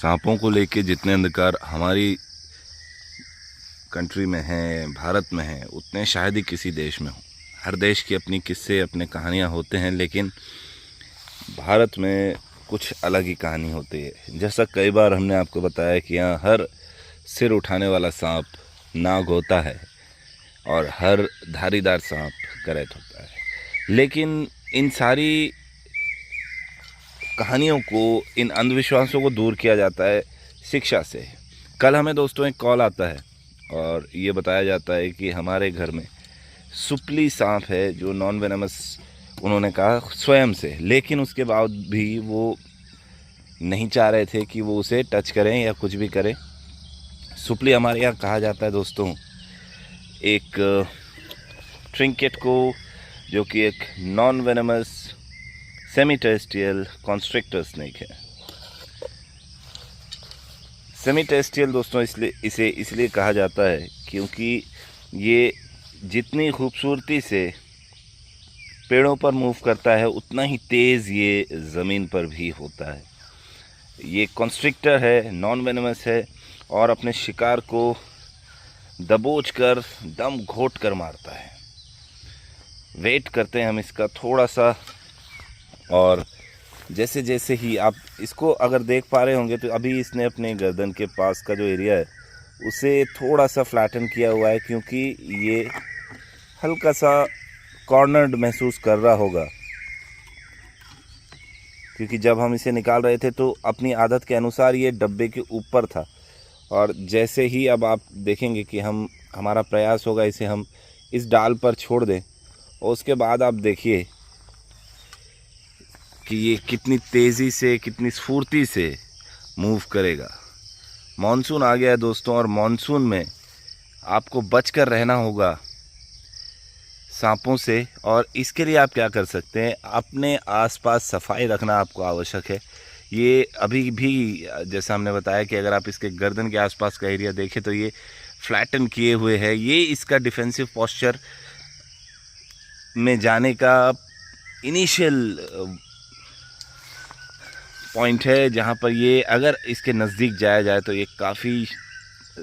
सांपों को लेके जितने अंधकार हमारी कंट्री में हैं, भारत में हैं, उतने शायद ही किसी देश में हो। हर देश की अपनी किस्से, अपने कहानियाँ होते हैं, लेकिन भारत में कुछ अलग ही कहानी होती है। जैसा कई बार हमने आपको बताया कि यहाँ हर सिर उठाने वाला सांप नाग होता है और हर धारीदार सांप करैत होता है। लेकिन इन सारी कहानियों को, इन अंधविश्वासों को दूर किया जाता है शिक्षा से। कल हमें दोस्तों एक कॉल आता है और ये बताया जाता है कि हमारे घर में सुपली सांप है जो नॉन वेनमस, उन्होंने कहा स्वयं से, लेकिन उसके बाद भी वो नहीं चाह रहे थे कि वो उसे टच करें या कुछ भी करें। सुपली हमारे यहाँ कहा जाता है दोस्तों एक ट्रिंकेट को, जो कि एक non venomous semi terrestrial constrictor snake है। सेमी टेरेस्ट्रियल दोस्तों इसे इसलिए कहा जाता है क्योंकि ये जितनी खूबसूरती से पेड़ों पर मूव करता है उतना ही तेज़ ये ज़मीन पर भी होता है। ये कॉन्स्ट्रिक्टर है, नॉन वेनमस है और अपने शिकार को दबोच कर, दम घोट कर मारता है। वेट करते हैं हम इसका थोड़ा सा, और जैसे जैसे ही आप इसको अगर देख पा रहे होंगे तो अभी इसने अपने गर्दन के पास का जो एरिया है उसे थोड़ा सा फ्लैटन किया हुआ है, क्योंकि ये हल्का सा कॉर्नर्ड महसूस कर रहा होगा। क्योंकि जब हम इसे निकाल रहे थे तो अपनी आदत के अनुसार ये डब्बे के ऊपर था, और जैसे ही अब आप देखेंगे कि हमारा प्रयास होगा इसे हम इस डाल पर छोड़ दें, और उसके बाद आप देखिए कि ये कितनी तेज़ी से, कितनी स्फूर्ति से मूव करेगा। मॉनसून आ गया है दोस्तों, और मॉनसून में आपको बचकर रहना होगा सांपों से। और इसके लिए आप क्या कर सकते हैं, अपने आसपास सफाई रखना आपको आवश्यक है। ये अभी भी जैसा हमने बताया कि अगर आप इसके गर्दन के आसपास का एरिया देखें तो ये फ्लैटन किए हुए है। ये इसका डिफेंसिव पोस्चर में जाने का इनिशियल पॉइंट है, जहाँ पर ये अगर इसके नज़दीक जाया जाए तो ये काफ़ी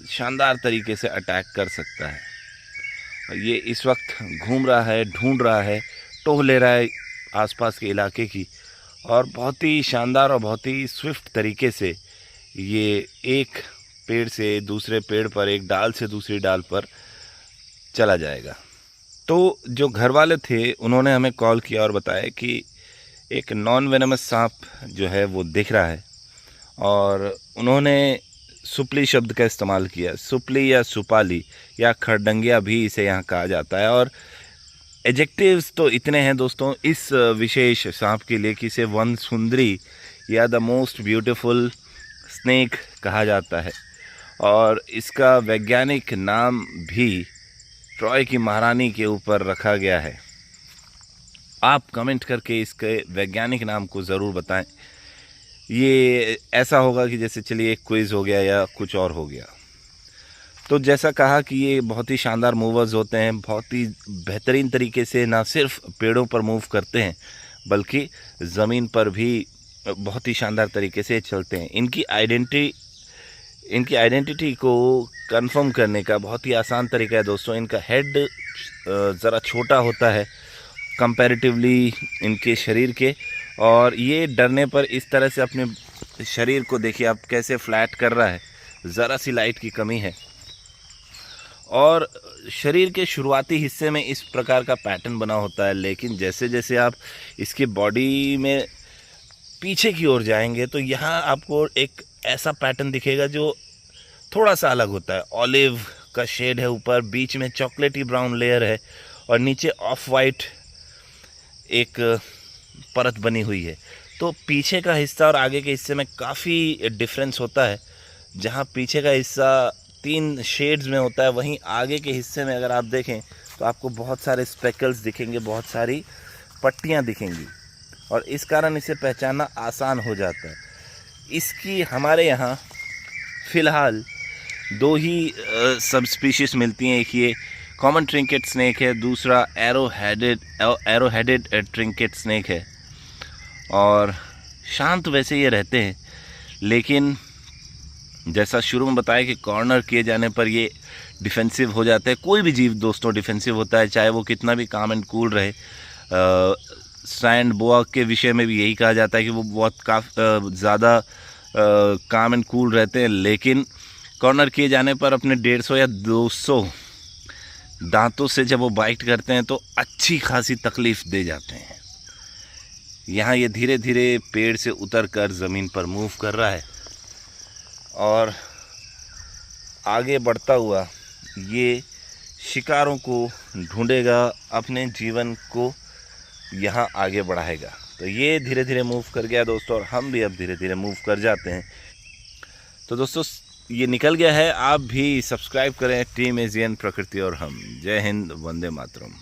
शानदार तरीके से अटैक कर सकता है। ये इस वक्त घूम रहा है, ढूंढ रहा है, टोह ले रहा है आसपास के इलाके की, और बहुत ही शानदार और बहुत ही स्विफ्ट तरीके से ये एक पेड़ से दूसरे पेड़ पर, एक डाल से दूसरी डाल पर चला जाएगा। तो जो घर वाले थे उन्होंने हमें कॉल किया और बताया कि एक नॉन वेनमस सांप जो है वो दिख रहा है, और उन्होंने सुपली शब्द का इस्तेमाल किया। सुपली या सुपाली या खरडंगिया भी इसे यहाँ कहा जाता है। और एडजेक्टिव्स तो इतने हैं दोस्तों इस विशेष सांप के लिए कि इसे वन सुंदरी या द मोस्ट ब्यूटीफुल स्नेक कहा जाता है। और इसका वैज्ञानिक नाम भी ट्रॉय की महारानी के ऊपर रखा गया है। आप कमेंट करके इसके वैज्ञानिक नाम को ज़रूर बताएं। ये ऐसा होगा कि जैसे चलिए एक क्विज़ हो गया या कुछ और हो गया। तो जैसा कहा कि ये बहुत ही शानदार मूवर्स होते हैं, बहुत ही बेहतरीन तरीके से ना सिर्फ पेड़ों पर मूव करते हैं बल्कि ज़मीन पर भी बहुत ही शानदार तरीके से चलते हैं। इनकी आइडेंटिटी को कंफर्म करने का बहुत ही आसान तरीका है दोस्तों। इनका हेड ज़रा छोटा होता है कंपैरेटिवली इनके शरीर के, और ये डरने पर इस तरह से अपने शरीर को देखिए आप कैसे फ्लैट कर रहा है, ज़रा सी लाइट की कमी है। और शरीर के शुरुआती हिस्से में इस प्रकार का पैटर्न बना होता है, लेकिन जैसे जैसे आप इसकी बॉडी में पीछे की ओर जाएंगे तो यहाँ आपको एक ऐसा पैटर्न दिखेगा जो थोड़ा सा अलग होता है। ऑलिव का शेड है ऊपर, बीच में चॉकलेटी ब्राउन लेयर है, और नीचे ऑफ वाइट एक परत बनी हुई है। तो पीछे का हिस्सा और आगे के हिस्से में काफ़ी डिफरेंस होता है। जहाँ पीछे का हिस्सा 3 शेड्स में होता है, वहीं आगे के हिस्से में अगर आप देखें तो आपको बहुत सारे स्पेकल्स दिखेंगे, बहुत सारी पट्टियाँ दिखेंगी, और इस कारण इसे पहचानना आसान हो जाता है। इसकी हमारे यहाँ फ़िलहाल 2 ही सब स्पीशीज़ मिलती हैं। एक ये कॉमन ट्रिंकेट स्नेक है, दूसरा एरो हेडेड ट्रिंकेट स्नेक है। और शांत वैसे ये रहते हैं, लेकिन जैसा शुरू में बताया कि कॉर्नर किए जाने पर ये डिफेंसिव हो जाते हैं। कोई भी जीव दोस्तों डिफेंसिव होता है, चाहे वो कितना भी काम एंड कूल रहे। सैंड बोआ के विषय में भी यही कहा जाता है कि वो बहुत ज़्यादा काम एंड कूल रहते हैं, लेकिन कॉर्नर किए जाने पर अपने 150 या 200 दांतों से जब वो बाइट करते हैं तो अच्छी खासी तकलीफ़ दे जाते हैं। यहाँ ये धीरे धीरे पेड़ से उतरकर ज़मीन पर मूव कर रहा है और आगे बढ़ता हुआ ये शिकारों को ढूंढेगा, अपने जीवन को यहाँ आगे बढ़ाएगा। तो ये धीरे धीरे मूव कर गया दोस्तों, और हम भी अब धीरे धीरे मूव कर जाते हैं। तो दोस्तों ये निकल गया है, आप भी सब्सक्राइब करें टीम एशियन प्रकृति और हम। जय हिंद, वंदे मातरम।